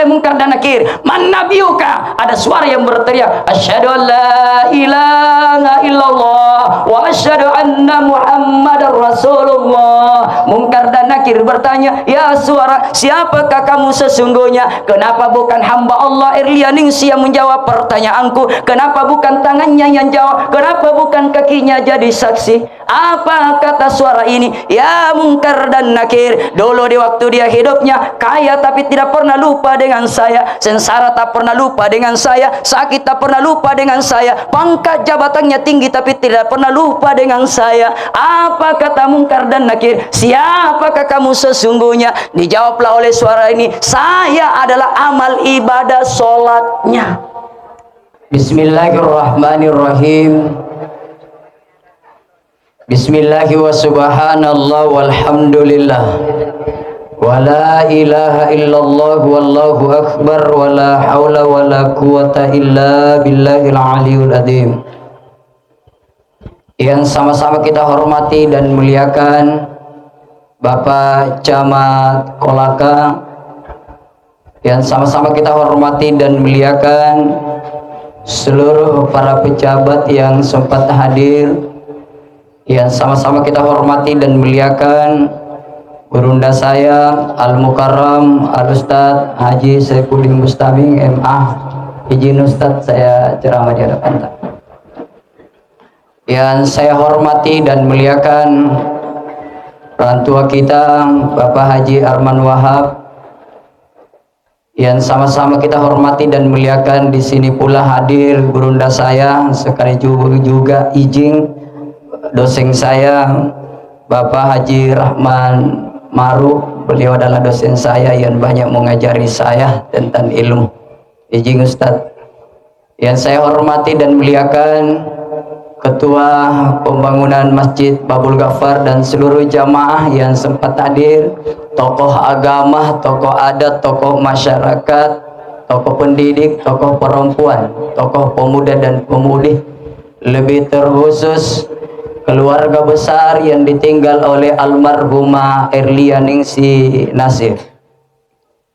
Munkar dan Nakir. Man nabiyuka? Ada suara yang berteriak, asyhadu an la ilaha illallah wa asyhadu anna Muhammadar Rasulullah. Munkar dan Nakir bertanya, ya suara, siapakah kamu sesungguhnya? Kenapa bukan hamba Allah Erlia Ningsi yang menjawab pertanyaanku? Kenapa bukan tangannya yang jawab? Kenapa bukan kakinya jadi saksi? Apa kata suara ini? Ya Munkar dan Nakir, dulu di waktu dia hidupnya kaya tapi tidak pernah lupa dengan saya, sengsara tak pernah lupa dengan saya, sakit tak pernah lupa dengan saya, pangkat jabatannya tinggi tapi tidak pernah lupa dengan saya. Apa kata Munkar dan Nakir? Siapakah kamu sesungguhnya? Dijawablah oleh suara ini, saya adalah amal ibadah solatnya. Bismillahirrahmanirrahim. Bismillahi wa subhanallah walhamdulillah wa la ilaha illallah wallahu akbar wa la hawla wa la quwata illa billahil aliyul azim. Yang sama-sama kita hormati dan muliakan Bapak Camat Kolaka, yang sama-sama kita hormati dan muliakan seluruh para pejabat yang sempat hadir, yang sama-sama kita hormati dan muliakan Gurunda saya Al-Mukarram Al-Ustadz Haji Saifuddin Bustami MA. Izin Ustadz saya ceramah di hadapan. Yang saya hormati dan muliakan orang tua kita Bapak Haji Arman Wahab, yang sama-sama kita hormati dan muliakan. Di sini pula hadir Gurunda saya sekali juga izin dosen saya Bapak Haji Rahman Maru. Beliau adalah dosen saya yang banyak mengajari saya tentang ilmu. Izin Ustadz. Yang saya hormati dan muliakan Ketua Pembangunan Masjid Babul Ghaffar dan seluruh jamaah yang sempat hadir, tokoh agama, tokoh adat, tokoh masyarakat, tokoh pendidik, tokoh perempuan, tokoh pemuda dan pemudi, lebih terkhusus keluarga besar yang ditinggal oleh almarhumah Erlia Ningsi Nasir.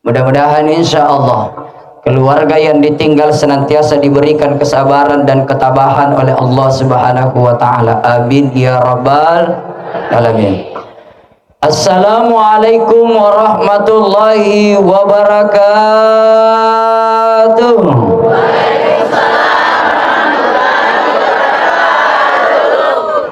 Mudah-mudahan insya Allah keluarga yang ditinggal senantiasa diberikan kesabaran dan ketabahan oleh Allah Subhanahu wa Ta'ala. Amin ya rabbal alamin. Assalamualaikum warahmatullahi wabarakatuh.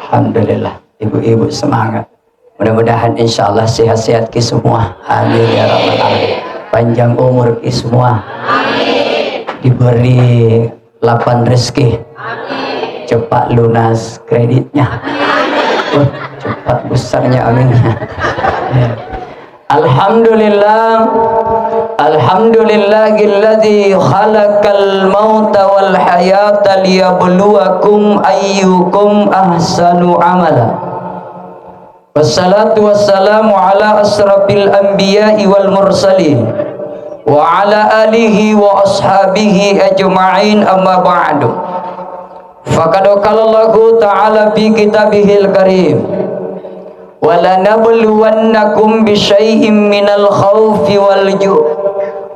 Alhamdulillah, ibu-ibu semangat. Mudah-mudahan insya Allah sehat-sehat ki semua. Amin ya rabbal alamin. Panjang umur ki semua. Amin. Diberi lapang rezeki. Amin. Cepat lunas kreditnya. Amin. Cepat besarnya amin. Alhamdulillah. Alhamdulillahilladzi khalaqal mauta wal hayata liyabluwakum ayyukum ahsanu amala. Wassalatu wassalamu ala asrafil anbiya'i wal mursalin wa ala alihi wa ashabihi ajma'in, amma ba'du. Faqad qala Allahu ta'ala fi kitabihil karim, wa lanabluwannakum bisyai'in minal khawfi wal ju'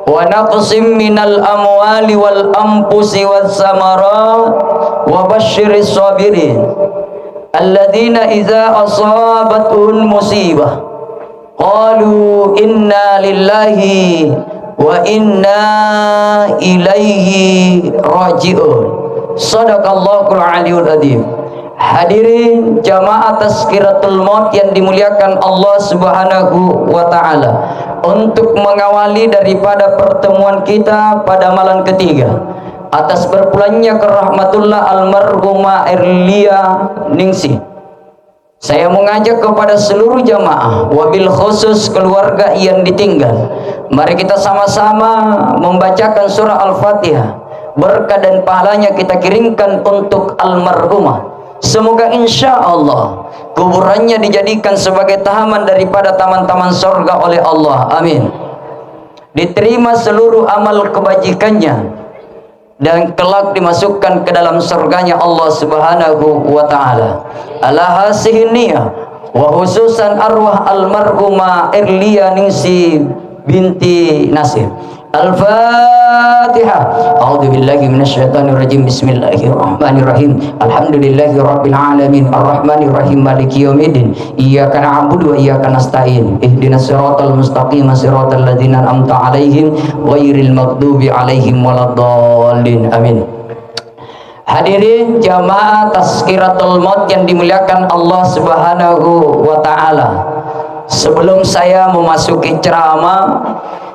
wa naqsim minal amwali wal anfusi was samarat wa basyiris sabirin alladzina idza asabatuhum musibah qalu inna lillahi wa inna ilaihi raji'un. Shadaqallahul aliyul azim. Hadirin jamaah Tazkiratul Maut yang dimuliakan Allah Subhanahu wa Ta'ala, untuk mengawali daripada pertemuan kita pada malam ketiga atas berpulangnya ke rahmatullah almarhumah Erlia Ningsi, saya mengajak kepada seluruh jamaah, wabil khusus keluarga yang ditinggal, mari kita sama-sama membacakan surah Al-Fatihah. Berkah dan pahalanya kita kirimkan untuk almarhumah. Semoga insya Allah kuburannya dijadikan sebagai tahanan daripada taman-taman surga oleh Allah. Amin. Diterima seluruh amal kebajikannya dan kelak dimasukkan ke dalam surganya Allah Subhanahu wa Ta'ala. Ala hasihin niyah wa khususan arwah almarhumah Erlia Ningsi binti Nasir. Al-Fatihah. A'udzu billahi minasyaitonir rajim. Bismillahirrahmanirrahim. Alhamdulillahi rabbil alamin. Arrahmanir rahim. Maliki yaumiddin. Iyyaka na'budu wa iyyaka nasta'in. Ihdinas siratal mustaqim. Siratal ladzina an'amta 'alaihim ghairil maghdubi 'alaihim waladdallin. Amin. Hadirin jamaah Tazkiratul Maut yang dimuliakan Allah Subhanahu wa taala. Sebelum saya memasuki ceramah,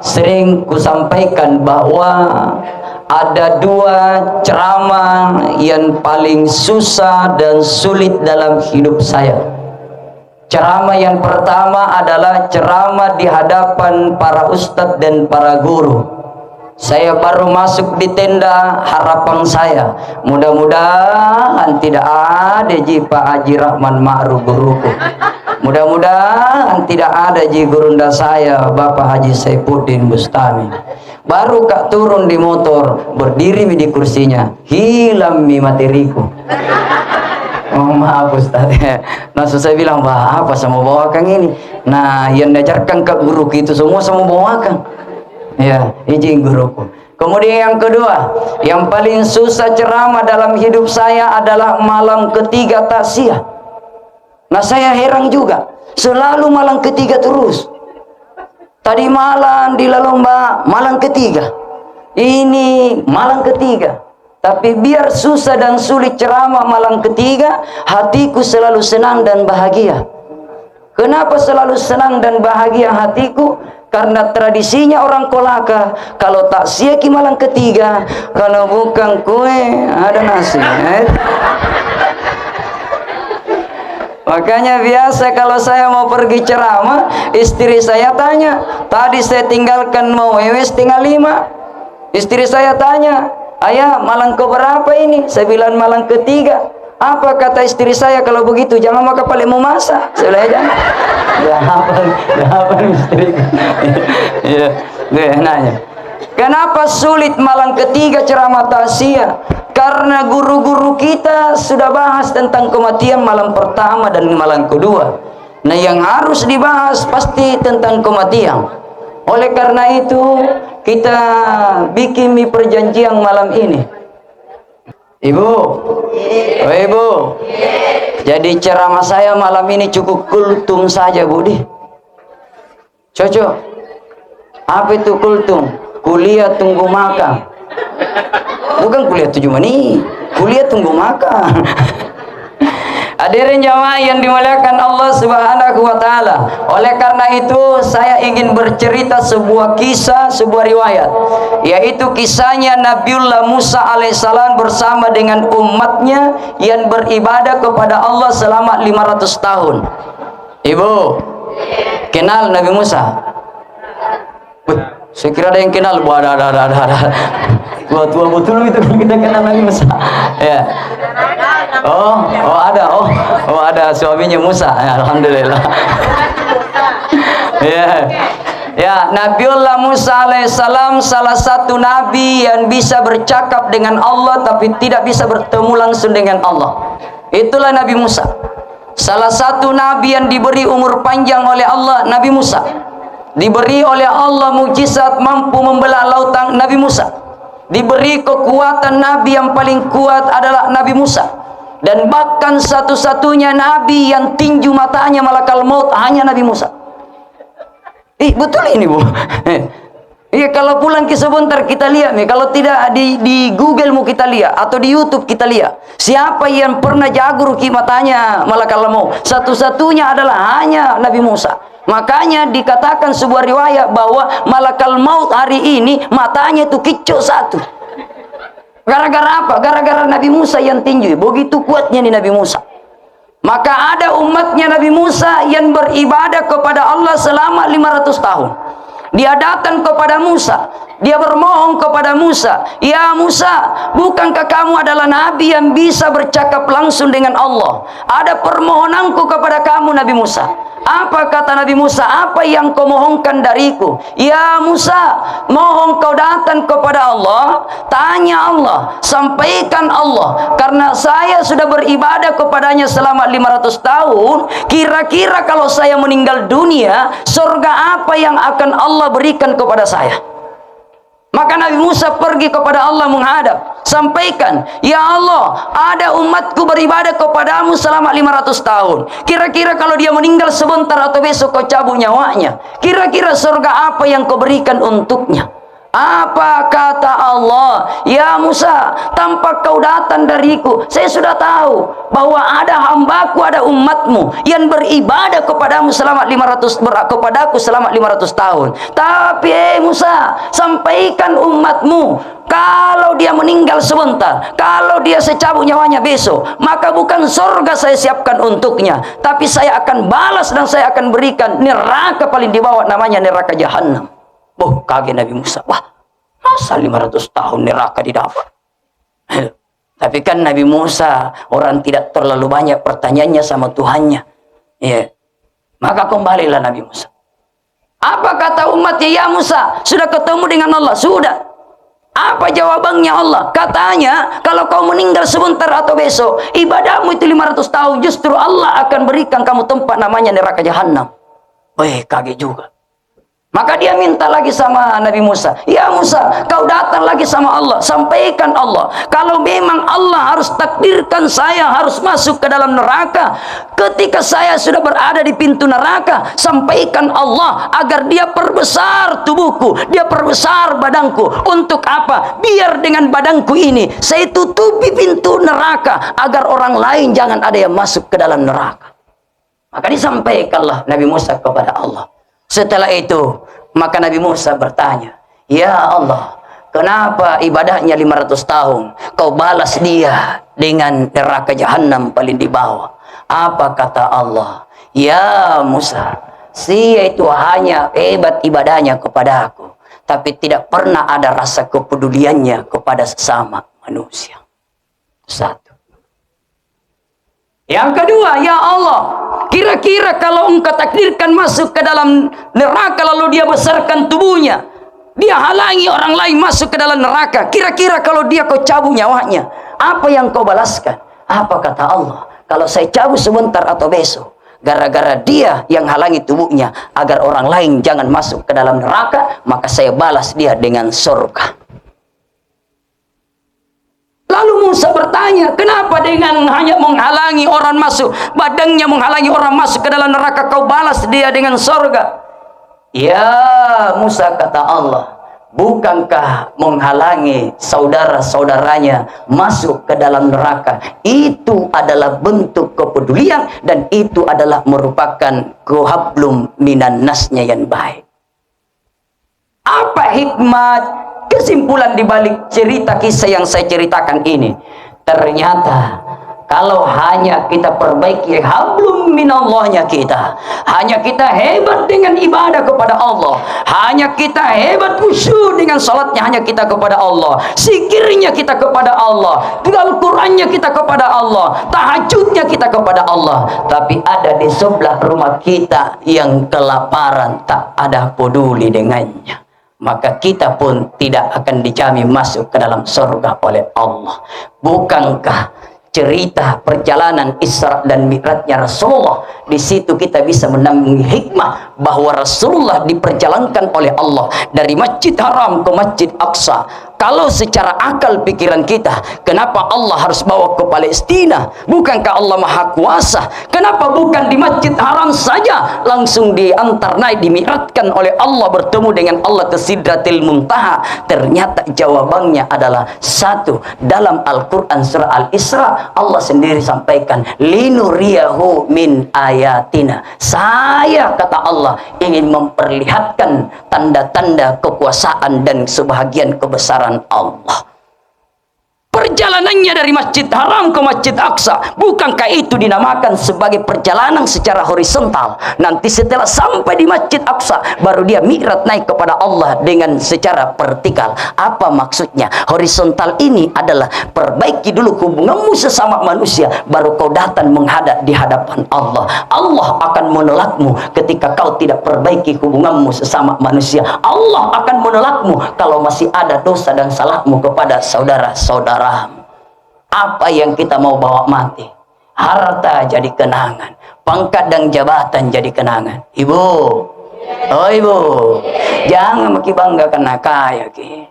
sering kusampaikan bahwa ada dua ceramah yang paling susah dan sulit dalam hidup saya. Ceramah yang pertama adalah ceramah di hadapan para ustadz dan para guru. Saya baru masuk di tenda, harapan saya mudah-mudahan tidak ada ji Pak Haji Rahman Ma'ruf guruku, mudah-mudahan tidak ada ji gurunda saya Bapak Haji Saifuddin Bustami. Baru kak turun di motor, berdiri di kursinya, hilang mi materiku. Oh maaf Ustaz. Nah saya bilang, bah apa sama bawakan ini? Nah yang diajarkan ke guru itu semua sama bawakan. Ya, izin guruku. Kemudian yang kedua, yang paling susah ceramah dalam hidup saya adalah malam ketiga taksiyah. Nah saya heran juga, selalu malam ketiga terus. Tadi malam di Lalomba, malam ketiga. Ini malam ketiga. Tapi biar susah dan sulit ceramah malam ketiga, hatiku selalu senang dan bahagia. Kenapa selalu senang dan bahagia hatiku? Karena tradisinya orang Kolaka, kalau taksiyah ki malam ketiga, kalau bukan kue ada nasi. Makanya biasa kalau saya mau pergi ceramah, istri saya tanya, tadi saya tinggalkan mau wewes tinggal 5. Istri saya tanya, ayah malam keberapa ini? Saya bilang malam ketiga. Apa kata istri saya kalau begitu? Jangan maka paling mau masak. Saya bilang jangan istri. Ya, dia nanya. Kenapa sulit malam ketiga ceramah taksiyah? Karena guru-guru kita sudah bahas tentang kematian malam pertama dan malam kedua. Nah, yang harus dibahas pasti tentang kematian. Oleh karena itu, kita bikin perjanjian malam ini. Ibu, oh ibu, jadi ceramah saya malam ini cukup kultum saja, Budi. Cocok. Apa itu kultum? Kuliah tunggu makan. Bukan kuliah tujuh mani, kuliah tunggu makan. Hadirin jamaah yang dimuliakan Allah Subhanahu wa taala. Oleh karena itu saya ingin bercerita sebuah kisah, sebuah riwayat, yaitu kisahnya Nabiullah Musa alaihissalam bersama dengan umatnya yang beribadah kepada Allah selama 500 tahun. Ibu, kenal Nabi Musa? Saya kira ada yang kenal. Ada. Tua betul itu kita kenal Nabi Musa. Ya. Oh ada suaminya Musa. Ya, alhamdulillah. Ya, Nabiullah Musa alaihissalam salah satu nabi yang bisa bercakap dengan Allah tapi tidak bisa bertemu langsung dengan Allah. Itulah Nabi Musa. Salah satu nabi yang diberi umur panjang oleh Allah, Nabi Musa. Diberi oleh Allah mukjizat mampu membelah lautan, Nabi Musa. Diberi kekuatan nabi yang paling kuat adalah Nabi Musa. Dan bahkan satu-satunya nabi yang tinju matanya malakal maut hanya Nabi Musa. Betul ini, Bu. Iya, kalau pulang ke sebentar kita lihat nih, kalau tidak di Google mau kita lihat atau di YouTube kita lihat. Siapa yang pernah jagur ki matanya malakal maut? Satu-satunya adalah hanya Nabi Musa. Makanya dikatakan sebuah riwayat bahwa malakal maut hari ini matanya itu kicau satu. Gara-gara apa? Gara-gara Nabi Musa yang tinju. Begitu kuatnya nih Nabi Musa. Maka ada umatnya Nabi Musa yang beribadah kepada Allah selama 500 tahun. Dia datang kepada Musa. Dia bermohon kepada Musa. Ya Musa, bukankah kamu adalah nabi yang bisa bercakap langsung dengan Allah? Ada permohonanku kepada kamu Nabi Musa. Apa kata Nabi Musa? Apa yang kau mohonkan dariku? Ya Musa, mohon kau datang kepada Allah, tanya Allah, sampaikan Allah, karena saya sudah beribadah kepadanya selama 500 tahun. Kira-kira kalau saya meninggal dunia, surga apa yang akan Allah berikan kepada saya? Maka Nabi Musa pergi kepada Allah menghadap, sampaikan, ya Allah, ada umatku beribadah kepadamu selama 500 tahun. Kira-kira kalau dia meninggal sebentar atau besok kau cabut nyawanya, kira-kira surga apa yang kau berikan untuknya? Apa kata Allah? Ya Musa, tanpa kau datang dariku, saya sudah tahu bahwa ada hambaku, ada umatmu yang beribadah kepadamu selama 500 kepadaku selama 500 tahun. Tapi Musa, sampaikan umatmu, kalau dia meninggal sebentar, kalau dia secabut nyawanya besok, maka bukan surga saya siapkan untuknya, tapi saya akan balas dan saya akan berikan neraka paling di bawah, namanya neraka Jahannam. Oh, kaget Nabi Musa. Wah, masa 500 tahun neraka didapat? Tapi kan Nabi Musa orang tidak terlalu banyak pertanyaannya sama Tuhannya. Ya. Maka kembalilah Nabi Musa. Apa kata umatnya? Ya Musa, sudah ketemu dengan Allah? Sudah. Apa jawabannya Allah? Katanya, kalau kau meninggal sebentar atau besok, ibadahmu itu 500 tahun, justru Allah akan berikan kamu tempat namanya neraka Jahannam. Weh, kaget juga. Maka dia minta lagi sama Nabi Musa, ya Musa, kau datang lagi sama Allah, sampaikan Allah, kalau memang Allah harus takdirkan saya harus masuk ke dalam neraka, ketika saya sudah berada di pintu neraka, sampaikan Allah agar dia perbesar tubuhku, dia perbesar badanku. Untuk apa? Biar dengan badanku ini saya tutupi pintu neraka, agar orang lain jangan ada yang masuk ke dalam neraka. Maka disampaikanlah Nabi Musa kepada Allah. Setelah itu, maka Nabi Musa bertanya, ya Allah, kenapa ibadahnya 500 tahun, kau balas dia dengan neraka Jahannam paling di bawah? Apa kata Allah? Ya Musa, dia itu hanya hebat ibadahnya kepada aku, tapi tidak pernah ada rasa kepeduliannya kepada sesama manusia. Satu. Yang kedua, ya Allah, kira-kira kalau engkau takdirkan masuk ke dalam neraka lalu dia besarkan tubuhnya, dia halangi orang lain masuk ke dalam neraka, kira-kira kalau dia kau cabut nyawanya, apa yang kau balaskan? Apa kata Allah? Kalau saya cabut sebentar atau besok, gara-gara dia yang halangi tubuhnya agar orang lain jangan masuk ke dalam neraka, maka saya balas dia dengan surga. Lalu Musa bertanya, kenapa dengan hanya menghalangi orang masuk, badannya menghalangi orang masuk ke dalam neraka, kau balas dia dengan surga? Ya Musa, kata Allah, bukankah menghalangi saudara-saudaranya masuk ke dalam neraka itu adalah bentuk kepedulian, dan itu adalah merupakan kuhablum minan nasnya yang baik. Apa hikmat kesimpulan dibalik cerita kisah yang saya ceritakan ini? Ternyata kalau hanya kita perbaiki hablum minallahnya kita, hanya kita hebat dengan ibadah kepada Allah, hanya kita hebat khusyuk dengan salatnya hanya kita kepada Allah, zikirnya kita kepada Allah, Al-Qur'annya kita kepada Allah, tahajudnya kita kepada Allah, tapi ada di sebelah rumah kita yang kelaparan, tak ada peduli dengannya, maka kita pun tidak akan dijamin masuk ke dalam surga oleh Allah. Bukankah cerita perjalanan Isra dan Mi'rajnya Rasulullah, di situ kita bisa menanggung hikmah bahwa Rasulullah diperjalankan oleh Allah dari Masjid Haram ke Masjid Aqsa. Kalau secara akal pikiran kita, kenapa Allah harus bawa ke Palestina? Bukankah Allah Maha Kuasa? Kenapa bukan di Masjid Haram saja langsung diantar naik, dimi'rajkan oleh Allah, bertemu dengan Allah ke Sidratil Muntaha? Ternyata jawabannya adalah satu. Dalam Al-Quran surah Al-Isra, Allah sendiri sampaikan, linuriyahu min ayatina. Saya, kata Allah, ingin memperlihatkan tanda-tanda kekuasaan dan sebahagian kebesaran Allah. Perjalanannya dari Masjid Haram ke Masjid Aqsa, bukankah itu dinamakan sebagai perjalanan secara horizontal? Nanti setelah sampai di Masjid Aqsa, baru dia mi'raj naik kepada Allah dengan secara vertikal. Apa maksudnya? Horizontal ini adalah perbaiki dulu hubunganmu sesama manusia, baru kau datang menghadap di hadapan Allah. Allah akan menolakmu ketika kau tidak perbaiki hubunganmu sesama manusia. Allah akan menolakmu kalau masih ada dosa dan salahmu kepada saudara-saudara. Apa yang kita mau bawa mati? Harta jadi kenangan, pangkat dan jabatan jadi kenangan. Ibu, oh ibu, jangan makin bangga karena kaya ki.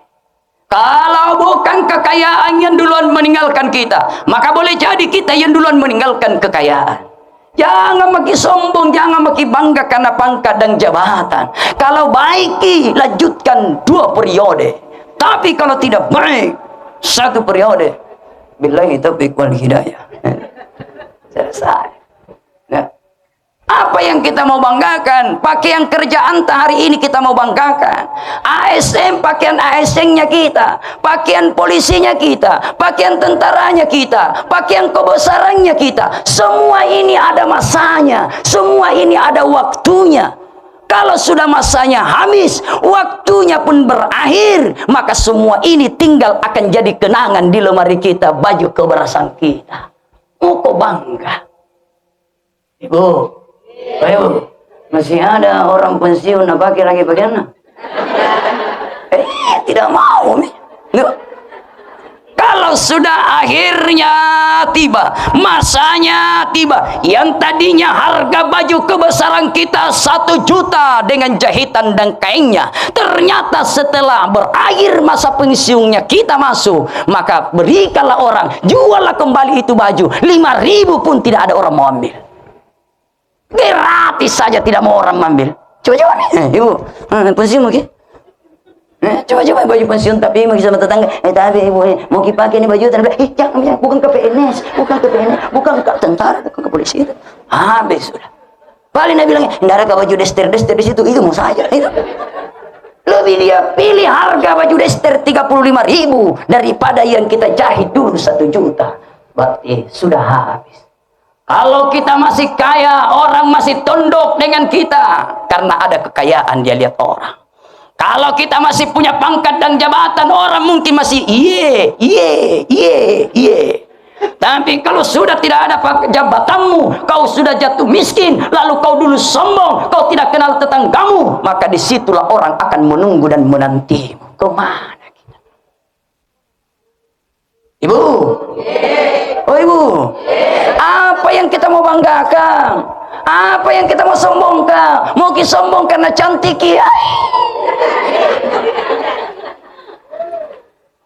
Kalau bukan kekayaan yang duluan meninggalkan kita, maka boleh jadi kita yang duluan meninggalkan kekayaan. Jangan makin sombong, jangan makin bangga karena pangkat dan jabatan. Kalau baiki, lanjutkan 2 periode. Tapi kalau tidak baik, 1 periode. Billahi taufiq wal hidayah. Selesai. Nah, apa yang kita mau banggakan? Pakaian kerjaan hari ini kita mau banggakan. ASN, pakaian ASN-nya kita, pakaian polisinya kita, pakaian tentaranya kita, pakaian kebesarannya kita. Semua ini ada masanya, semua ini ada waktunya. Kalau sudah masanya habis, waktunya pun berakhir, maka semua ini tinggal akan jadi kenangan di lemari kita, baju kebersihan kita. Mau kok bangga? Ibu, ayo, masih ada orang pensiun nak pakai lagi pakaian? Tidak mau. Kalau sudah akhirnya tiba, masanya tiba, yang tadinya harga baju kebesaran kita 1 juta dengan jahitan dan kainnya, ternyata setelah berakhir masa pensiunnya kita masuk, maka berikanlah orang, juallah kembali itu baju, 5.000 pun tidak ada orang mau ambil. Gratis saja tidak mau orang ambil. Coba-coba nih, ibu, pensiun mungkin. Coba-coba baju pensiun tapi mau sama tetangga. Tapi ibu mau pakai ini baju tapi jangan, bukan ke PNS, bukan ke PNS, bukan ke tentara, bukan ke polisi. Habis sudah. Paling dia bilang, "Enggak ada baju dester di situ, itu mau saja." Itu. Lebih dia pilih harga baju dester 35.000 daripada yang kita jahit dulu 1 juta. Berarti sudah habis. Kalau kita masih kaya, orang masih tunduk dengan kita karena ada kekayaan dia lihat orang. Kalau kita masih punya pangkat dan jabatan, orang mungkin masih iye. Tapi kalau sudah tidak ada jabatanmu, kau sudah jatuh miskin, lalu kau dulu sombong, kau tidak kenal tetanggamu, maka disitulah orang akan menunggu dan menantimu. Kemana kita? Ibu? Oh ibu? Apa yang kita mau banggakan? Apa yang kita mau sombongkan? Mau sombong karena cantik ya?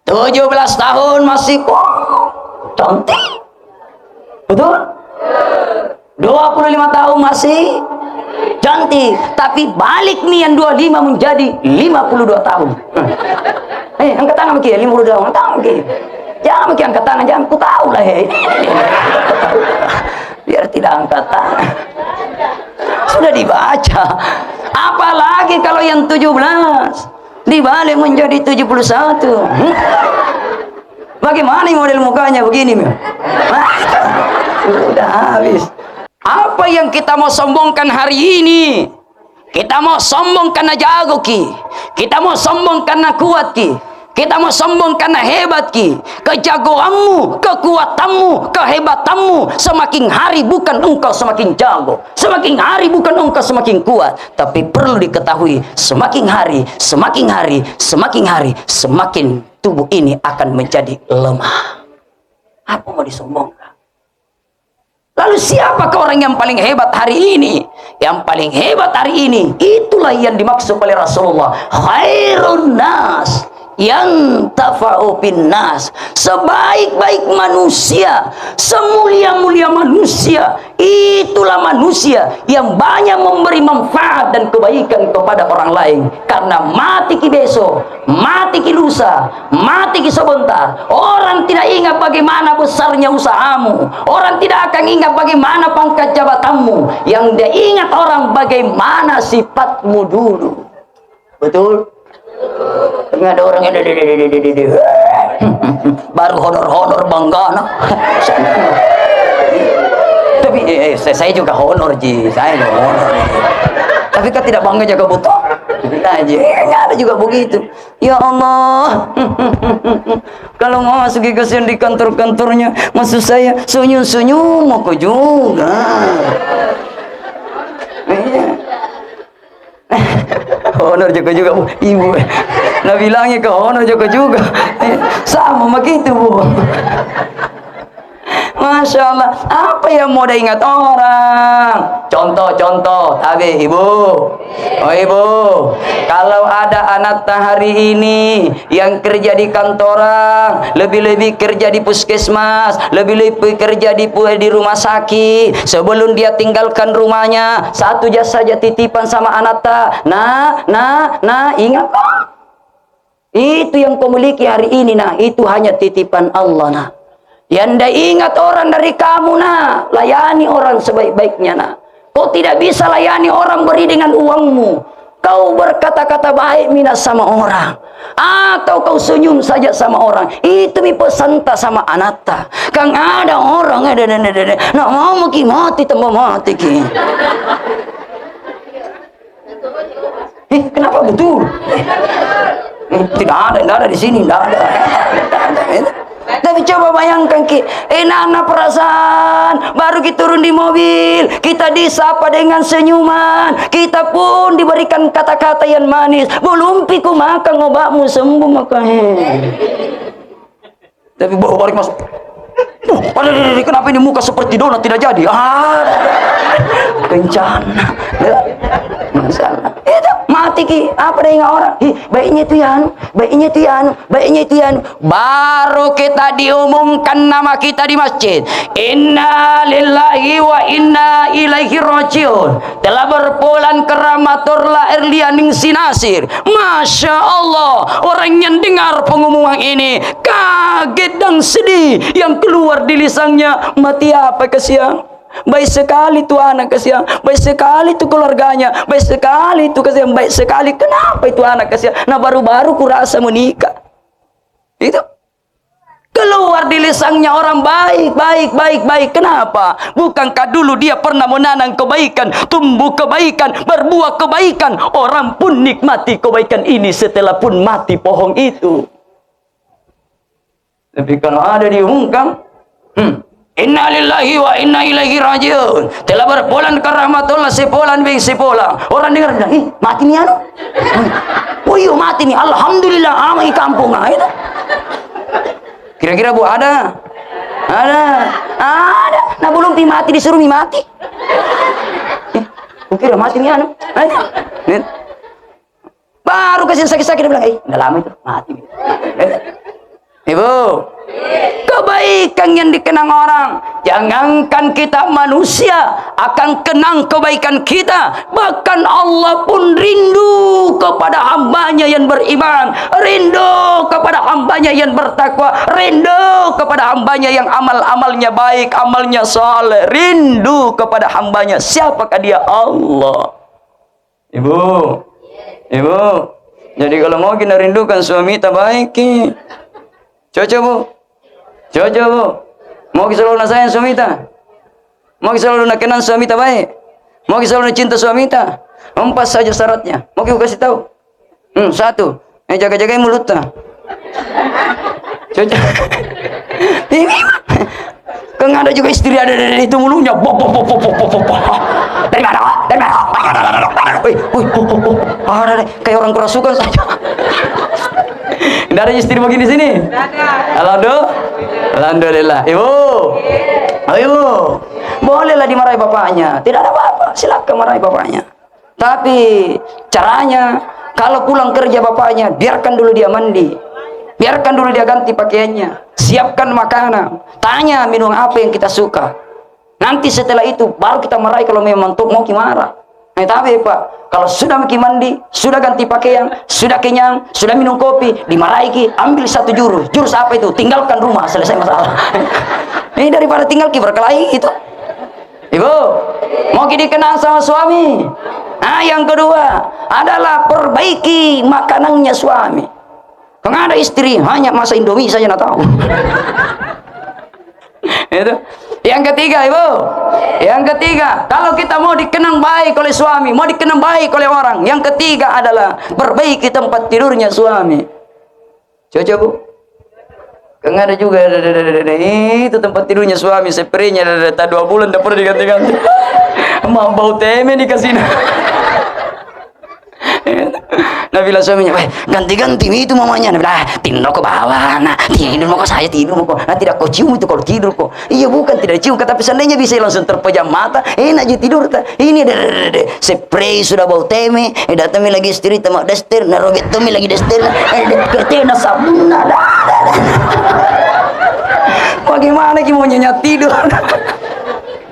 17 tahun masih cantik. Betul? 25 tahun masih cantik. Tapi balik nih yang 25 menjadi 52 tahun. Angkat tangan begini, 52 tahun. Angkat tangan begini. Jangan begini angkat tangan, jangan ku tahu lah. Biar tidak angkat tangan. Sudah dibaca. Apalagi kalau yang 17 dibalik menjadi 71. Bagaimana model mukanya begini? Sudah habis. Apa yang kita mau sombongkan hari ini? Kita mau sombong karena jago ki. Kita mau sombong karena kuat ki. Kita mau sombong karena hebat ki. Kejagoanmu, kekuatanmu, kehebatanmu, semakin hari bukan engkau semakin jago, semakin hari bukan engkau semakin kuat. Tapi perlu diketahui, semakin hari, semakin tubuh ini akan menjadi lemah. Apa mau disombongkan? Lalu siapakah orang yang paling hebat hari ini? Yang paling hebat hari ini, itulah yang dimaksud oleh Rasulullah, khairun nas yang tafa'u bin nas, sebaik-baik manusia, semulia-mulia manusia, itulah manusia yang banyak memberi manfaat dan kebaikan kepada orang lain. Karena mati ki besok, mati ki lusa, mati ki sebentar, orang tidak ingat bagaimana besarnya usahamu, orang tidak akan ingat bagaimana pangkat jabatanmu. Yang dia ingat orang bagaimana sifatmu dulu. Betul? Tapi ada orang yang baru honor bangga nah. Tapi saya juga honor ji, saya juga honor. Tapi kan tidak bangga jaga butuh. Ada juga begitu. Ya Allah, kalau mau masuk ke di kantor-kantornya, maksud saya senyum-senyum aku juga. Honor juga bu, ibu. Nah bilangnya ke honor juga sama begitu bu. Masya Allah. Apa yang mau ingat orang? Contoh, tapi ibu, oh ibu, kalau ada anak hari ini yang kerja di kantoran, lebih-lebih kerja di puskesmas, lebih-lebih kerja di rumah sakit, sebelum dia tinggalkan rumahnya, satu jasa saja titipan sama anak ta. Nah, ingat kok. Itu yang kau miliki hari ini, nah, itu hanya titipan Allah, nah. Yang anda ingat orang dari kamu, nah, layani orang sebaik-baiknya, nah. Kau tidak bisa layani orang beri dengan uangmu. Kau berkata-kata baik minas sama orang, atau kau senyum saja sama orang. Itu mi pesan ta sama anata. Kang ada orang nak mau mati tambah mati ki. Kenapa betul? Tidak ada di sini, tidak ada. Tapi coba bayangkan enak perasaan, baru kita turun di mobil, kita disapa dengan senyuman, kita pun diberikan kata-kata yang manis, belum piku makan obatmu sembuh maka tapi bawa balik masuk. Kenapa ini muka seperti donat tidak jadi? Bencana. Masalah. Itu mati ki. Apa dengan orang? Baiknya itu yang, baiknya itu yang. Baru kita diumumkan nama kita di masjid. Inna lillahi wa inna ilaihi rajiun. Telah berpulang ke rahmatullah Erlianing Sinasir. Masya Allah. Orang yang dengar pengumuman ini kaget dan sedih. Yang keluar di lisannya, mati apa kesian? Baik sekali tuh anak kasihan, baik sekali tuh keluarganya, baik sekali tuh kasihan, baik sekali. Kenapa itu anak kasihan? Nah, baru-baru kurasa menikah. Itu keluar di lisannya orang baik. Kenapa? Bukankah dulu dia pernah menanam kebaikan, tumbuh kebaikan, berbuah kebaikan? Orang pun nikmati kebaikan ini setelah pun mati pohon itu. Tapi kalau ada diumumkan, Inna lillahi wa inna ilaihi rajiun. Telah berpulang ke rahmatullah sepulang. Orang dengar, mati nih anu. Oh iya mati nih. Alhamdulillah amai kampung. Nah, itu. Kira-kira Bu ada? Ada. Nah belum mati disuruh mati. Kira mati nih anu. Baru kasih sakit-sakit dia bilang, udah lama itu mati. Ibu, kebaikan yang dikenang orang, jangankan kita manusia akan kenang kebaikan kita, bahkan Allah pun rindu kepada hambanya yang beriman, rindu kepada hambanya yang bertakwa, rindu kepada hambanya yang amal-amalnya baik, amalnya saleh, rindu kepada hambanya. Siapakah dia? Allah. Ibu, jadi kalau mau kita rindukan suami kita baik, Cocok bu, mau kita selalu sayang suami kita, mau kita selalu kenal suami kita baik, mau kita selalu cinta suami kita. 4 saja syaratnya, mau kita kasih tahu. 1, jaga-jagain mulutnya. Cocok. Ini kan ada juga istri ada itu mulutnya. Dari mana? Kayak orang kerasukan saja. Tidak ada istri begini sini. Alhamdulillah. Ibu, bolehlah dimarahi bapaknya. Tidak ada apa-apa, silakan marahi bapaknya. Tapi caranya, kalau pulang kerja bapaknya, biarkan dulu dia mandi, biarkan dulu dia ganti pakaiannya, siapkan makanan, tanya minum apa yang kita suka. Nanti setelah itu baru kita marahi kalau memang mau marah. Tapi Pak, kalau sudah mandi, sudah ganti pakaian, sudah kenyang, sudah minum kopi, dimarahi, ambil 1 jurus. Jurus apa itu? Tinggalkan rumah, selesai masalah. Ini daripada tinggal berkelahi itu. Ibu, mau dikenal sama suami. Nah, yang kedua adalah perbaiki makanannya suami. Kalau ada istri hanya masak Indomie saja nak tahu. Itu. Yang ketiga, Ibu. Yang ketiga, kalau kita mau dikenang baik oleh suami, mau dikenang baik oleh orang, yang ketiga adalah perbaiki tempat tidurnya suami. Cocok, Bu? Kan ada juga itu tempat tidurnya suami, spraynya ada 2 bulan tidak pernah diganti-ganti. Mau bau teme dikasih. Nabi bilang suaminya, ganti-ganti itu mamanya. Nabi bilang, tidur ke bawah, nah tidur mau saya tidur mau nah tidak kau cium itu kalau tidur kok. Iya bukan tidak cium, tapi seandainya bisa langsung terpejam mata, enak aja tidur tak. Ini spray sudah bau teme, datang lagi istri temak dester, naroget teme lagi dester, kerja sabun ada. Bagaimana kita mau nyenyak tidur?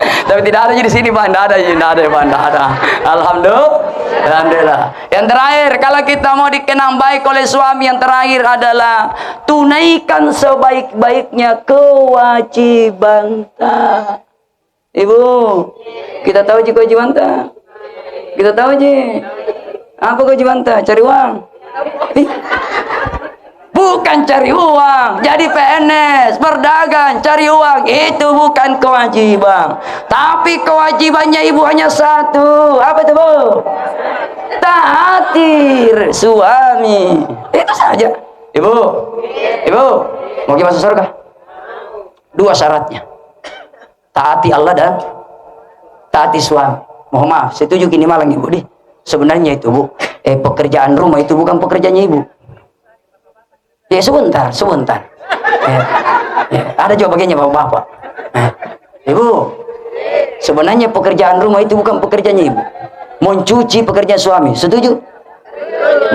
Tapi tidak ada di sini, Pak. Tidak ada, Pak. Tidak ada. Alhamdulillah. Yang terakhir, kalau kita mau dikenang baik oleh suami, yang terakhir adalah tunaikan sebaik-baiknya kewajiban tak. Ibu, kita tahu je kewajiban tak? Kita tahu je. Apa kewajiban tak? Cari uang. Bukan cari uang, jadi PNS, berdagang, cari uang, itu bukan kewajiban. Tapi kewajibannya ibu hanya satu. Apa itu, Bu? Taati suami. Itu saja. Ibu, mau masuk surga? Dua syaratnya. Taati Allah dan taati suami. Mohon maaf, setuju gini malang ibu deh. Sebenarnya itu, Bu, pekerjaan rumah itu bukan pekerjaannya ibu. Ya sebentar. Ada jawabannya bapak-bapak. Ibu, sebenarnya pekerjaan rumah itu bukan pekerjaannya ibu. Mencuci pekerjaan suami, setuju?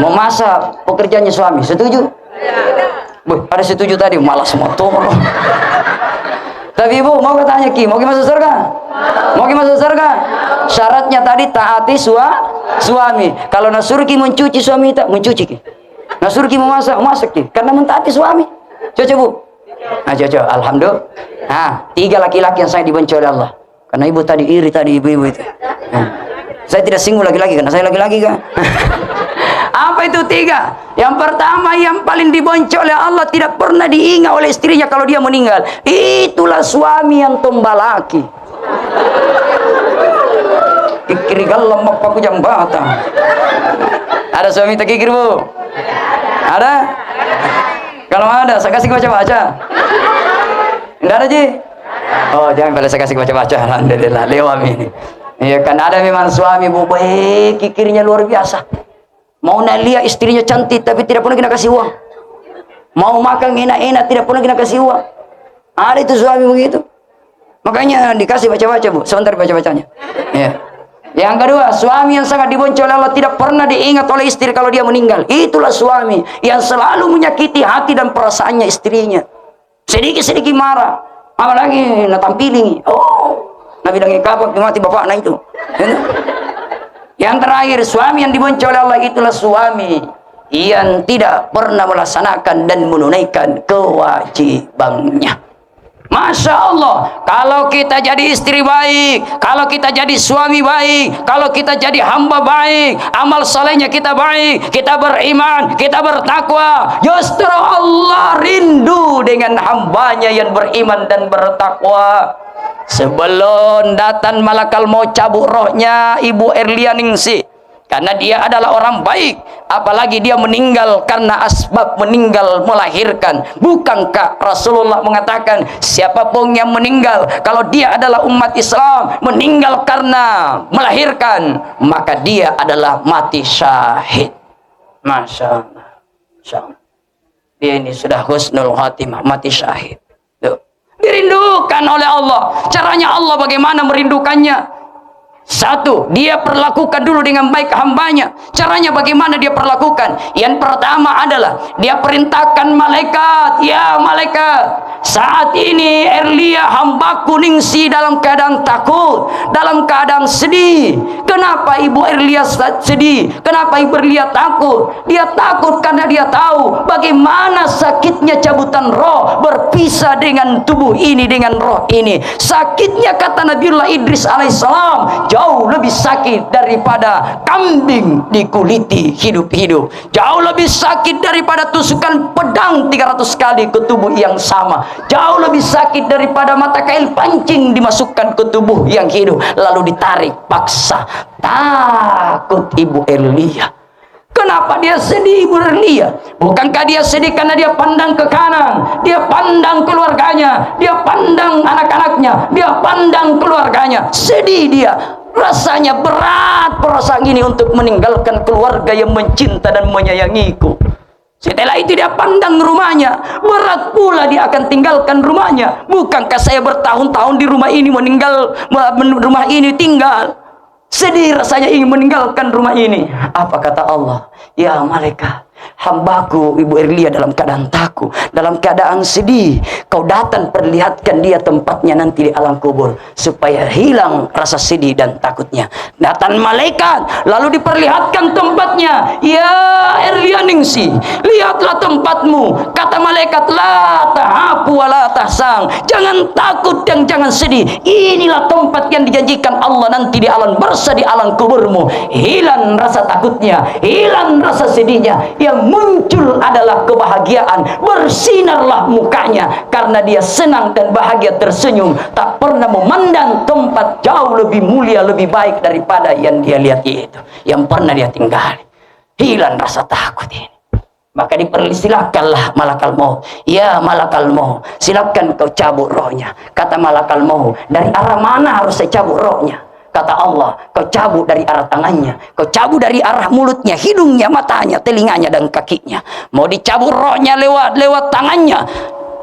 Memasak pekerjaannya suami, setuju? Ada setuju tadi, malas motor. Tapi ibu, mau tanya Ki, mau masuk surga? Mau masuk surga? Syaratnya tadi taati suami. Kalau nasurki mencuci suami tak mencuci Ki. Nasurki masak Ki, karena mentaati suami. Coba Bu. Nah, coba. Alhamdulillah. Nah, 3 laki-laki yang saya dibenci oleh Allah. Karena ibu tadi iri tadi ibu-ibu itu. Saya tidak singgung laki-laki karena saya laki-laki kan. Apa itu 3? Yang pertama yang paling dibenci oleh Allah, tidak pernah diingat oleh istrinya kalau dia meninggal. Itulah suami yang tombalaki. Kikirigal lemak paku jambatan. Ada suami tak kikir Bu? Ada? Kalau ada, saya kasih baca-baca. Tidak ada Ji? Oh jangan pada saya kasih baca-baca. Alhamdulillah, lewat ini. Iya kan ada memang suami Bu, baik kikirnya luar biasa. Mau lihat istrinya cantik tapi tidak pernah kena kasih uang. Mau makan enak-enak tidak pernah kena kasih uang. Ada itu suami begitu. Makanya dikasih baca-baca Bu, sebentar baca-bacanya. Ya. Yang kedua, suami yang sangat dibenci oleh Allah, tidak pernah diingat oleh istri kalau dia meninggal. Itulah suami yang selalu menyakiti hati dan perasaannya istrinya. Sedikit-sedikit marah, apalagi nak tampilin. Oh, Nabi bilang kapan mati bapak anak itu. Yang terakhir, suami yang dibenci oleh Allah itulah suami yang tidak pernah melaksanakan dan menunaikan kewajibannya. Masya Allah, kalau kita jadi istri baik, kalau kita jadi suami baik, kalau kita jadi hamba baik, amal salehnya kita baik, kita beriman, kita bertakwa, justru Allah rindu dengan hambanya yang beriman dan bertakwa. Sebelum datang malakal mau cabut rohnya Ibu Erlia Ningsih, karena dia adalah orang baik, apalagi dia meninggal karena asbab meninggal melahirkan. Bukankah Rasulullah mengatakan siapapun yang meninggal kalau dia adalah umat Islam meninggal karena melahirkan, maka dia adalah mati syahid. Masya Allah, dia ini sudah husnul khatimah, mati syahid. Tuh. Dirindukan oleh Allah. Caranya Allah bagaimana merindukannya? Satu, dia perlakukan dulu dengan baik hambanya. Caranya bagaimana dia perlakukan? Yang pertama adalah dia perintahkan malaikat, ya malaikat, saat ini Erlia hambaku Ningsih dalam keadaan takut, dalam keadaan sedih. Kenapa Ibu Erlia sedih? Kenapa Ibu Erlia takut? Dia takut karena dia tahu bagaimana sakitnya cabutan roh, berpisah dengan tubuh ini dengan roh ini. Sakitnya, kata Nabiullah Idris alaihissalam, jauh lebih sakit daripada kambing dikuliti hidup-hidup. Jauh lebih sakit daripada tusukan pedang 300 kali ke tubuh yang sama. Jauh lebih sakit daripada mata kail pancing dimasukkan ke tubuh yang hidup lalu ditarik paksa. Takut Ibu Erlia. Kenapa dia sedih Ibu Erlia? Bukankah dia sedih karena dia pandang ke kanan, dia pandang keluarganya, dia pandang anak-anaknya, dia pandang keluarganya, sedih dia. Rasanya berat perasaan ini untuk meninggalkan keluarga yang mencinta dan menyayangiku. Setelah itu dia pandang rumahnya, berat pula dia akan tinggalkan rumahnya. Bukankah saya bertahun-tahun di rumah ini rumah ini tinggal? Sedih rasanya ingin meninggalkan rumah ini. Apa kata Allah? Ya malaikat, hambaku Ibu Erlia dalam keadaan takut, dalam keadaan sedih. Kau datang perlihatkan dia tempatnya nanti di alam kubur, supaya hilang rasa sedih dan takutnya. Datang malaikat, lalu diperlihatkan tempatnya. Ya Erlia Ningsi, lihatlah tempatmu. Kata malaikat, la tahapu wa la tahzan. Jangan takut dan jangan sedih. Inilah tempat yang dijanjikan Allah nanti di alam barza, di alam kuburmu. Hilang rasa takutnya, hilang rasa sedihnya. Yang muncul adalah kebahagiaan. Bersinarlah mukanya karena dia senang dan bahagia, tersenyum, tak pernah memandang tempat jauh lebih mulia, lebih baik daripada yang dia lihat itu, yang pernah dia tinggali. Hilang rasa takut ini. Maka dipersilakanlah malakal maut. Ya malakal maut, silakan kau cabut rohnya. Kata malakal maut, dari arah mana harus saya cabut rohnya? Kata Allah, kau cabut dari arah tangannya, kau cabut dari arah mulutnya, hidungnya, matanya, telinganya, dan kakinya. Mau dicabut rohnya lewat tangannya,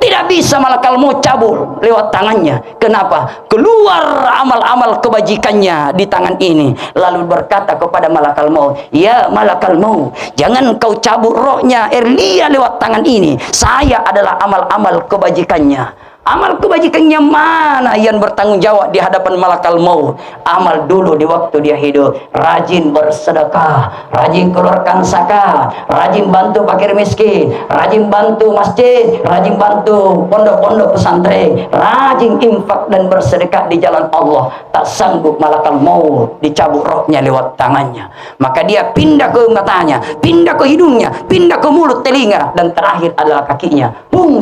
tidak bisa malakal maut cabut lewat tangannya. Kenapa? Keluar amal-amal kebajikannya di tangan ini. Lalu berkata kepada malakal maut, ya malakal maut, jangan kau cabut rohnya Erlia lewat tangan ini. Saya adalah amal-amal kebajikannya. Amal kebajikannya mana yang bertanggung jawab di hadapan malakal maut? Amal dulu di waktu dia hidup, rajin bersedekah, rajin keluarkan zakat, rajin bantu fakir miskin, rajin bantu masjid, rajin bantu pondok-pondok pesantren, rajin infak dan bersedekah di jalan Allah. Tak sanggup malakal maut dicabut rohnya lewat tangannya. Maka dia pindah ke matanya, pindah ke hidungnya, pindah ke mulut, telinga, dan terakhir adalah kakinya.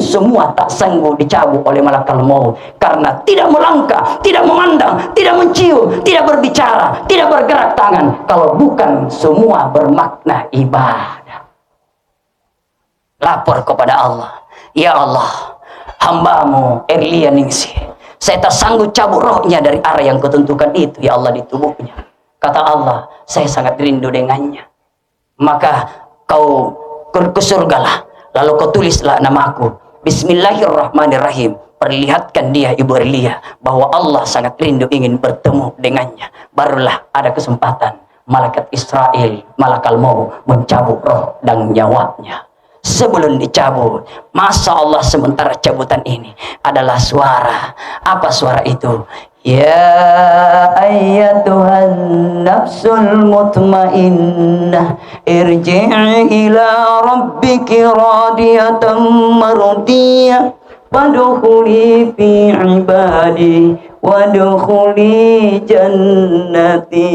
Semua tak sanggup dicabut oleh malakal maut, karena tidak melangkah, tidak memandang, tidak mencium, tidak berbicara, tidak bergerak tangan, kalau bukan semua bermakna ibadah. Lapor kepada Allah, ya Allah, hambamu Erlia Ningsi, saya tak sanggup cabut rohnya dari arah yang kutentukan itu, ya Allah, di tubuhnya. Kata Allah, saya sangat rindu dengannya. Maka kau ke surgalah, lalu kau tulislah namaku, Bismillahirrahmanirrahim. Perlihatkan dia Ibu Erlia bahwa Allah sangat rindu ingin bertemu dengannya. Barulah ada kesempatan malaikat Israel, malakal maut, mencabut roh dan nyawanya. Sebelum dicabut, Masya Allah, sementara cabutan ini adalah suara. Apa suara itu? Ya ayyatuhan nafsul mutmainnah, irji'i ila rabbiki radiyatan mardiyah, wadkhuli fi ibadi wadkhuli jannati.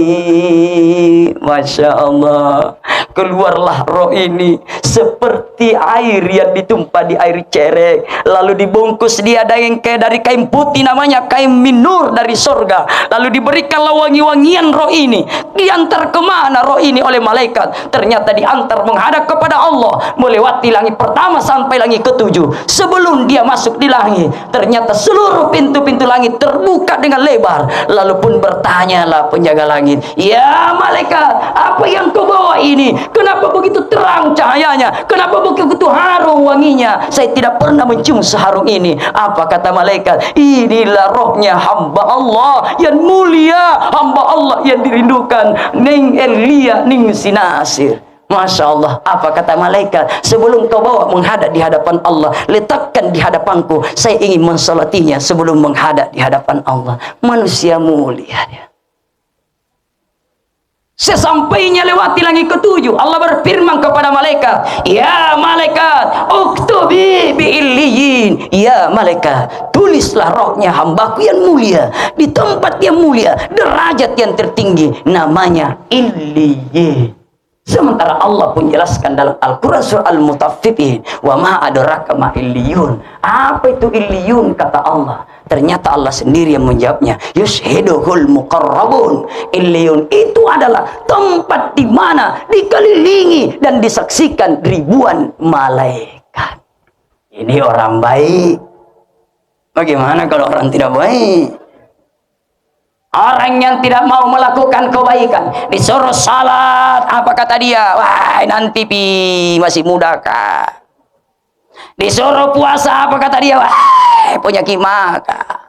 Masya Allah, keluarlah roh ini seperti air yang ditumpah di air cerek, lalu dibungkus dia dari kain putih, namanya kain minur dari surga, lalu diberikanlah wangi-wangian roh ini. Diantar kemana roh ini oleh malaikat? Ternyata diantar menghadap kepada Allah, melewati langit pertama sampai langit ketujuh. Sebelum dia masuk di langit, ternyata seluruh pintu-pintu langit terbuka dengan lebar. Lalu pun bertanyalah penjaga langit, ya malaikat, apa yang kau bawa ini? Kenapa begitu terang cahayanya? Kenapa begitu harum wanginya? Saya tidak pernah mencium seharum ini. Apa kata malaikat? Inilah rohnya hamba Allah yang mulia, hamba Allah yang dirindukan, Neng Erlia Ningsi Nasir. Masya Allah, apa kata malaikat? Sebelum kau bawa menghadap di hadapan Allah, letakkan di hadapanku, saya ingin mensolatinya sebelum menghadap di hadapan Allah. Manusia mulia dia. Sesampainya lewati langit ketujuh, Allah berfirman kepada malaikat, ya malaikat, uktubi bi'illiyin. Ya malaikat, tulislah rohnya hambaku yang mulia di tempat yang mulia, derajat yang tertinggi, namanya Illiyin. Sementara Allah pun jelaskan dalam Al-Quran surah Al-Mutaffifin, wa ma adraka ma illiyun. Apa itu illiyun? Kata Allah. Ternyata Allah sendiri yang menjawabnya. Yushhiduhul muqarrabun. Illiyun itu adalah tempat di mana dikelilingi dan disaksikan ribuan malaikat. Ini orang baik. Bagaimana kalau orang tidak baik? Orang yang tidak mau melakukan kebaikan, disuruh salat, apa kata dia? Wah, nanti masih muda kah? Disuruh puasa, apa kata dia? Wah, punya maka.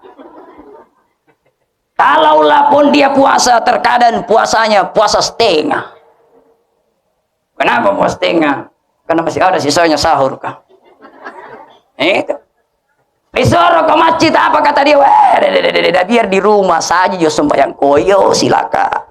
Kalaulah pun dia puasa, terkadang puasanya puasa setengah. Kenapa puasa setengah? Karena masih ada sisanya sahur kah? Itu. Disuruh ke masjid, apa kata dia? Biar di rumah saja yo sembahyang koyo, silakan.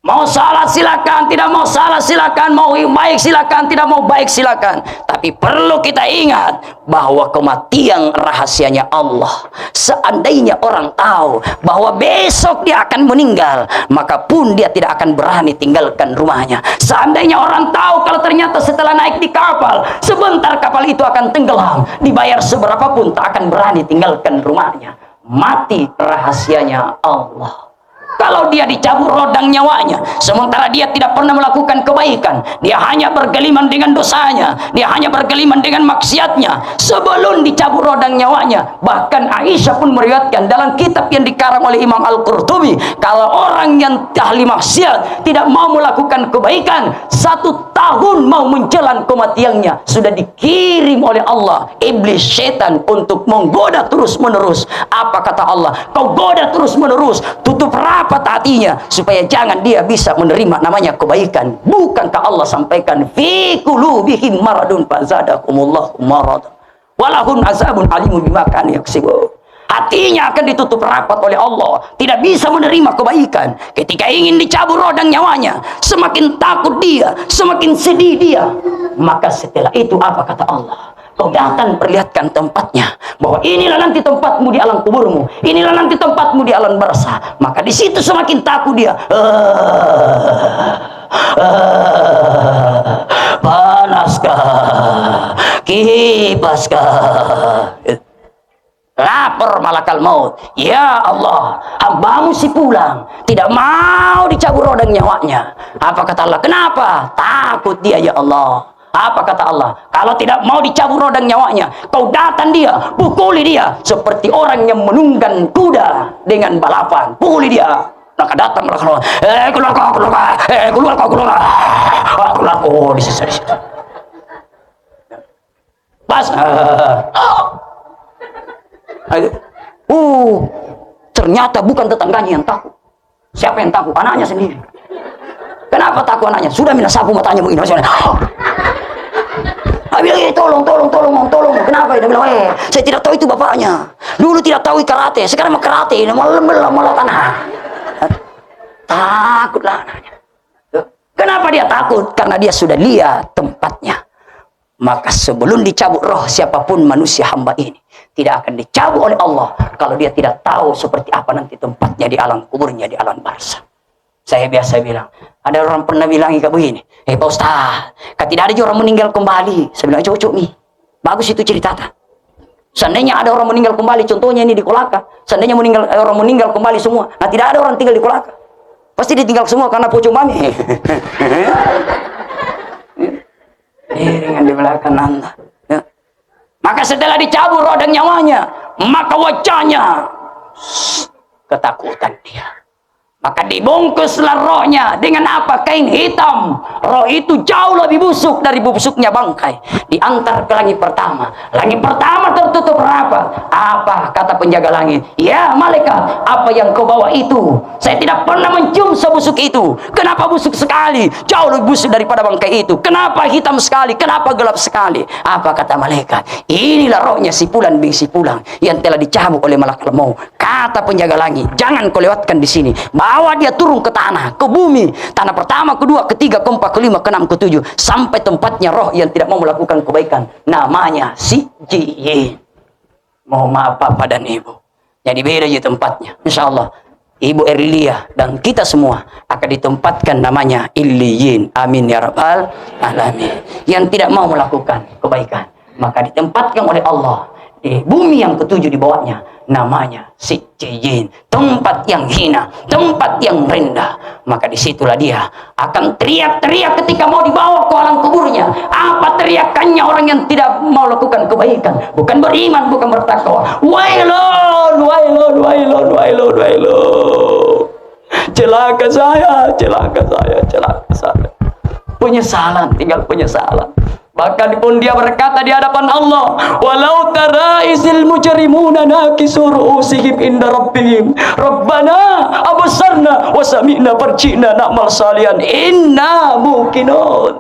Mau salat silakan, tidak mau salat silakan, mau baik silakan, tidak mau baik silakan. Tapi perlu kita ingat bahwa kematian rahasianya Allah. Seandainya orang tahu bahwa besok dia akan meninggal, maka pun dia tidak akan berani tinggalkan rumahnya. Seandainya orang tahu kalau ternyata setelah naik di kapal, sebentar kapal itu akan tenggelam, dibayar seberapa pun tak akan berani tinggalkan rumahnya. Mati rahasianya Allah. Kalau dia dicabut rodang nyawanya, sementara dia tidak pernah melakukan kebaikan, dia hanya bergeliman dengan dosanya, dia hanya bergeliman dengan maksiatnya, sebelum dicabut rodang nyawanya. Bahkan Aisyah pun meriwayatkan dalam kitab yang dikarang oleh Imam Al-Qurtubi, kalau orang yang ahli maksiat tidak mau melakukan kebaikan, 1 tahun mau menjelang kematiannya, sudah dikirim oleh Allah iblis setan untuk menggoda terus menerus. Apa kata Allah? Kau goda terus menerus, tutup rapat hatinya supaya jangan dia bisa menerima namanya kebaikan. Bukankah Allah sampaikan fi qulubihim maradun fazadakumullahu marad walahum azabun alimun bima kanu yaksibun. Hatinya akan ditutup rapat oleh Allah, tidak bisa menerima kebaikan. Ketika ingin dicabut rodang nyawanya, semakin takut dia, semakin sedih dia. Maka setelah itu apa kata Allah? Kau datang perlihatkan tempatnya, bahwa inilah nanti tempatmu di alam kuburmu, inilah nanti tempatmu di alam barzah. Maka di situ semakin takut dia. Panaskah, kipaskah? Lapar malakal maut. Ya Allah, hambamu si pulang, tidak mau dicabut rodang nyawanya. Apa kata Allah? Kenapa? Takut dia ya Allah. Apa kata Allah? Kalau tidak mau dicabut rodang nyawanya, kau datang dia, pukuli dia seperti orang yang menunggang kuda dengan balapan. Pukuli dia. Maka datang keluar, keluar kau, keluar, keluar kau, keluar, keluar kau di situ. Pas. Ternyata bukan tetangganya yang takut. Siapa yang takut? Anaknya sendiri. Kenapa takut anaknya? Sudah mina sapu matanya begini. Dia bilang, tolong. Kenapa? Dia bilang, saya tidak tahu itu bapaknya. Dulu tidak tahu karate, sekarang mau karate. Malah tanah. Takutlah anaknya. Kenapa dia takut? Karena dia sudah lihat tempatnya. Maka sebelum dicabut roh siapapun manusia hamba ini, tidak akan dicabut oleh Allah kalau dia tidak tahu seperti apa nanti tempatnya di alam kuburnya, di alam barzah. Saya biasa bilang, ada orang pernah bilang kayak begini, Pak Ustaz, tidak ada orang meninggal kembali. Saya bilang, cocok nih, bagus itu cerita. Seandainya ada orang meninggal kembali, contohnya ini di Kolaka, seandainya orang meninggal kembali semua, nah tidak ada orang tinggal di Kolaka, pasti ditinggal semua karena pocong mami. Iringan di belakang anda. Ya. Maka setelah dicabut rodang nyawanya, maka wajahnya ketakutan dia. Maka dibungkuslah rohnya dengan apa? Kain hitam. Roh itu jauh lebih busuk dari busuknya bangkai. Diantar ke langit pertama. Langit pertama tertutup rapat. Apa kata penjaga langit? Ya malaikat, apa yang kau bawa itu? Saya tidak pernah mencium sebusuk itu. Kenapa busuk sekali? Jauh lebih busuk daripada bangkai itu. Kenapa hitam sekali? Kenapa gelap sekali? Apa kata malaikat? Inilah rohnya si Fulan bin si Fulan yang telah dicabut oleh malaikat maut. Kata penjaga langit, jangan kau lewatkan di sini. Bawa dia turun ke tanah, ke bumi. Tanah pertama, kedua, ketiga, keempat, kelima, keenam, ketujuh. Sampai tempatnya roh yang tidak mau melakukan kebaikan. Namanya Sijjiyin. Mohon maaf Bapak dan Ibu. Jadi beda aja tempatnya. Insya Allah Ibu Erlilia dan kita semua akan ditempatkan namanya Illiyin. Amin ya Rabbal Alamin. Yang tidak mau melakukan kebaikan, maka ditempatkan oleh Allah di bumi yang ketujuh di bawahnya. Namanya Sijjiyin. Cijin, tempat yang hina, tempat yang rendah. Maka disitulah dia akan teriak-teriak ketika mau dibawa ke alam kuburnya. Apa teriakannya orang yang tidak mau lakukan kebaikan, bukan beriman, bukan bertakwa? Wailun, wailun, wailun, wailun, wailun. Celaka saya, celaka saya, celaka saya. Penyesalan, tinggal penyesalan. Bahkan pun dia berkata di hadapan Allah, walau tara izil mujrimuna nakisu ru'usihim inda rabbihim rabbana absarna wa sami'na farji'na na'mal salihan inna muqinun.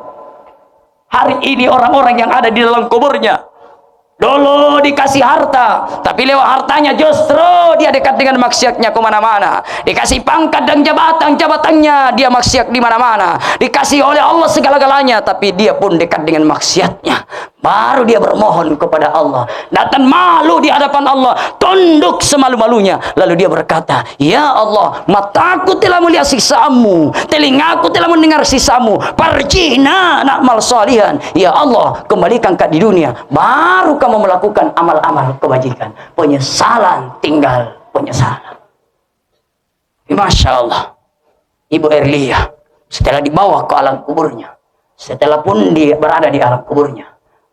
Hari ini orang-orang yang ada di dalam kuburnya dulu dikasih harta, tapi lewat hartanya justru dia dekat dengan maksiatnya kemana-mana. Dikasih pangkat dan jabatannya dia maksiat di mana-mana. Dikasih oleh Allah segala-galanya, tapi dia pun dekat dengan maksiatnya. Baru dia bermohon kepada Allah, datang malu di hadapan Allah, tunduk semalu-malunya. Lalu dia berkata, ya Allah, mataku telah melihat siksamu, telingaku telah mendengar siksamu, farji'na na'mal salihan. Ya Allah, kembalikan kau di dunia, baru kamu melakukan amal-amal kebajikan. Penyesalan, tinggal penyesalan. Masya Allah, Ibu Erlia setelah dibawa ke alam kuburnya, setelah pun dia berada di alam kuburnya,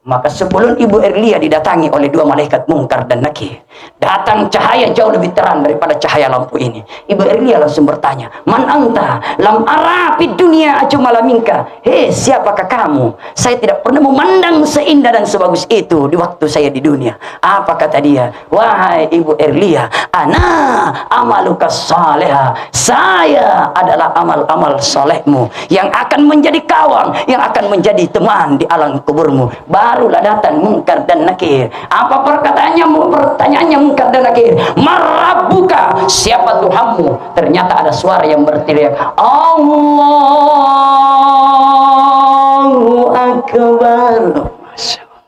maka sebelum Ibu Erlia didatangi oleh dua malaikat Munkar dan Nakir, datang cahaya jauh lebih terang daripada cahaya lampu ini. Ibu Erlia langsung bertanya, man anta lam ara fid dunia ajmala minka. Hei, siapakah kamu? Saya tidak pernah memandang seindah dan sebagus itu di waktu saya di dunia. Apa kata dia? Wahai Ibu Erlia, ana amaluka saleha. Saya adalah amal-amal solehmu yang akan menjadi kawan, yang akan menjadi teman di alam kuburmu. Barulah datang Munkar dan Nakir. Apa perkataannya? Pertanyaannya Munkar dan Nakir, marabbuka, siapa Tuhanmu? Ternyata ada suara yang berteriak, Allahu Akbar. Masya Allah.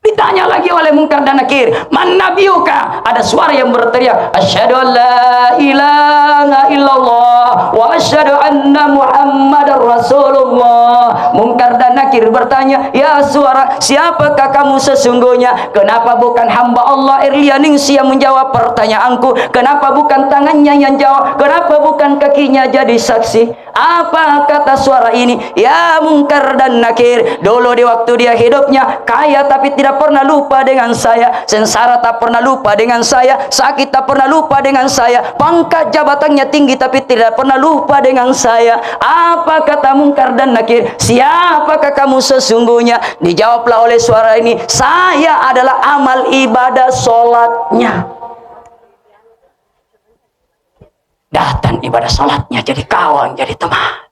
Ditanya lagi oleh Munkar dan Nakir, man nabiyuka? Ada suara yang berteriak, asyhadu an la ilaha illallah wa asyhadu anna muhammadar rasulullah. Munkar dan Nakir bertanya, ya suara, siapakah kamu sesungguhnya? Kenapa bukan hamba Allah Erlia Ningsi yang menjawab pertanyaanku? Kenapa bukan tangannya yang jawab? Kenapa bukan kakinya jadi saksi? Apa kata suara ini? Ya Munkar dan Nakir, dulu di waktu dia hidupnya kaya tapi tidak pernah lupa dengan saya, sengsara tak pernah lupa dengan saya, sakit tak pernah lupa dengan saya, pangkat jabatannya tinggi tapi tidak pernah lupa dengan saya. Apa kata Munkar dan Nakir? Siapakah kamu sesungguhnya? Dijawablah oleh suara ini, saya adalah amal ibadah sholatnya. Datang ibadah sholatnya jadi kawan, jadi teman.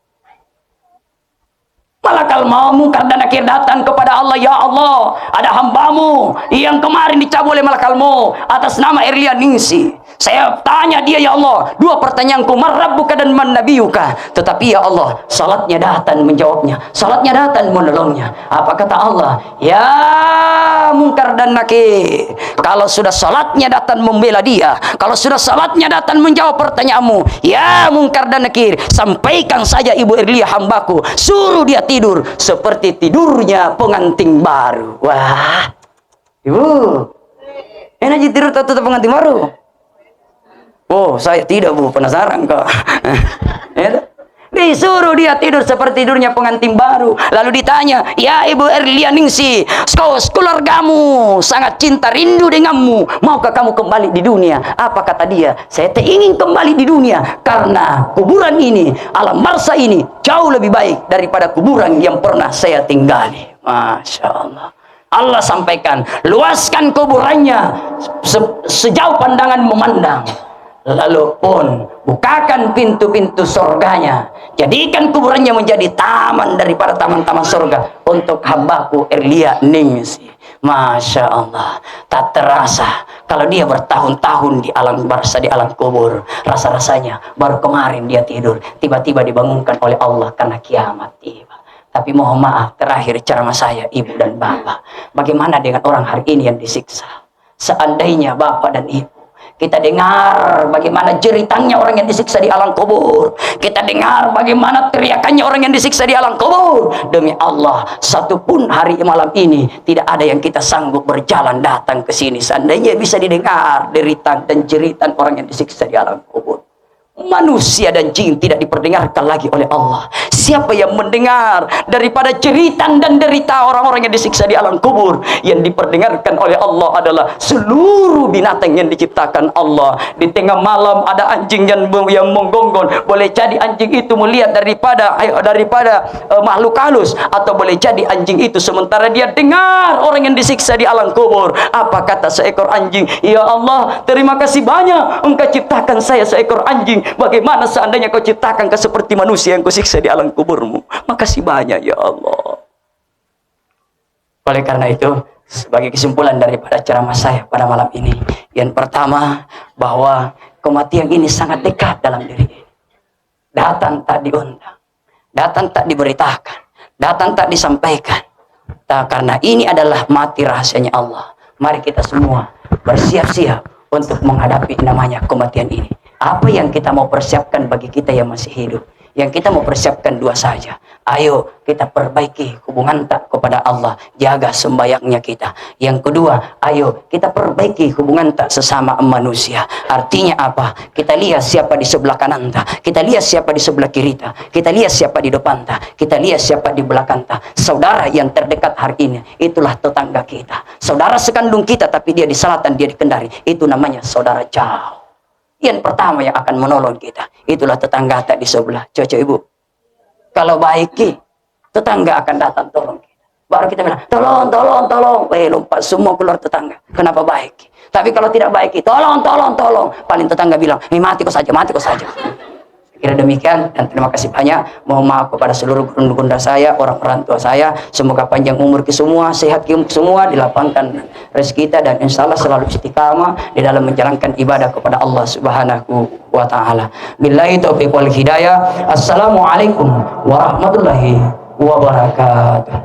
Malakal maut Munkar dan Nakir datang kepada Allah, ya Allah, ada hambamu yang kemarin dicabut oleh malakal maut atas nama Erlia Ningsi. Saya tanya dia, ya Allah, dua pertanyaanku, marabbuka dan man nabiyuka. Tetapi ya Allah, salatnya datang menjawabnya, salatnya datang menolongnya. Apa kata Allah? Ya Munkar dan Nakir, kalau sudah salatnya datang membela dia, kalau sudah salatnya datang menjawab pertanyaanmu, ya Munkar dan Nakir, sampaikan saja Ibu Erlia hambaku, suruh dia tidur seperti tidurnya pengantin baru. Wah, Ibu, enak tidur tetap pengantin baru? Oh, saya tidak, Bu, penasaran kok. Disuruh dia tidur seperti tidurnya pengantin baru. Lalu ditanya, ya Ibu Erlia Ningsi, keluargamu sangat cinta rindu denganmu, maukah kamu kembali di dunia? Apa kata dia? Saya ingin kembali di dunia karena kuburan ini, alam barzah ini jauh lebih baik daripada kuburan yang pernah saya tinggali. Masya Allah. Allah sampaikan, luaskan kuburannya sejauh pandangan memandang. Lalu pun bukakan pintu-pintu surganya, jadikan kuburannya menjadi taman daripada taman-taman surga untuk hambaku Erlia Ningsi. Masya Allah, tak terasa kalau dia bertahun-tahun di alam barzah, di alam kubur, rasa-rasanya baru kemarin dia tidur, tiba-tiba dibangunkan oleh Allah karena kiamat tiba. Tapi mohon maaf, terakhir ceramah saya, ibu dan bapak, bagaimana dengan orang hari ini yang disiksa? Seandainya bapak dan ibu Kita dengar bagaimana jeritangnya orang yang disiksa di alam kubur. Kita dengar bagaimana teriakannya orang yang disiksa di alam kubur. Demi Allah, satupun hari malam ini tidak ada yang kita sanggup berjalan datang ke sini. Seandainya bisa didengar deritan dan jeritan orang yang disiksa di alam kubur. Manusia dan jin tidak diperdengarkan lagi oleh Allah. Siapa yang mendengar daripada jeritan dan derita orang-orang yang disiksa di alam kubur? Yang diperdengarkan oleh Allah adalah seluruh binatang yang diciptakan Allah. Di tengah malam ada anjing yang menggonggong. Boleh jadi anjing itu melihat daripada makhluk halus, atau boleh jadi anjing itu sementara dia dengar orang yang disiksa di alam kubur. Apa kata seekor anjing? Ya Allah, terima kasih banyak Engkau ciptakan saya seekor anjing. Bagaimana seandainya kau ciptakan seperti manusia yang kau siksa di alam kuburmu? Makasih banyak ya Allah. Oleh karena itu, sebagai kesimpulan daripada ceramah saya pada malam ini, yang pertama, bahwa kematian ini sangat dekat dalam diri ini. Datang tak diundang, datang tak diberitakan, datang tak disampaikan. Karena ini adalah mati rahasianya Allah. Mari kita semua bersiap-siap untuk menghadapi namanya kematian ini. Apa yang kita mau persiapkan bagi kita yang masih hidup? Yang kita mau persiapkan dua saja. Ayo kita perbaiki hubungan tak kepada Allah, jaga sembayangnya kita. Yang kedua, ayo kita perbaiki hubungan tak sesama manusia. Artinya apa? Kita lihat siapa di sebelah kanan tak, kita lihat siapa di sebelah kiri tak, kita lihat siapa di depan tak, kita lihat siapa di belakang tak. Saudara yang terdekat hari ini, itulah tetangga kita. Saudara sekandung kita tapi dia di selatan, dia di Kendari, itu namanya saudara jauh. Yang pertama yang akan menolong kita, itulah tetangga tak di sebelah. Cocok ibu? Kalau baiki, tetangga akan datang tolong kita. Baru kita bilang, tolong, tolong, tolong. Lompat semua keluar tetangga. Kenapa baiki? Tapi kalau tidak baiki, tolong, tolong, tolong. Paling tetangga bilang, mati kau saja, mati kau saja. Kira demikian, dan terima kasih banyak. Mohon maaf kepada seluruh gunda saya, orang-orang tua saya. Semoga panjang umur kita semua, sehat kita semua, dilapangkan rezeki kita, dan insya Allah selalu istiqamah di dalam menjalankan ibadah kepada Allah Subhanahu wa Ta'ala. Billahi taufiq wal hidayah. Assalamualaikum warahmatullahi wabarakatuh.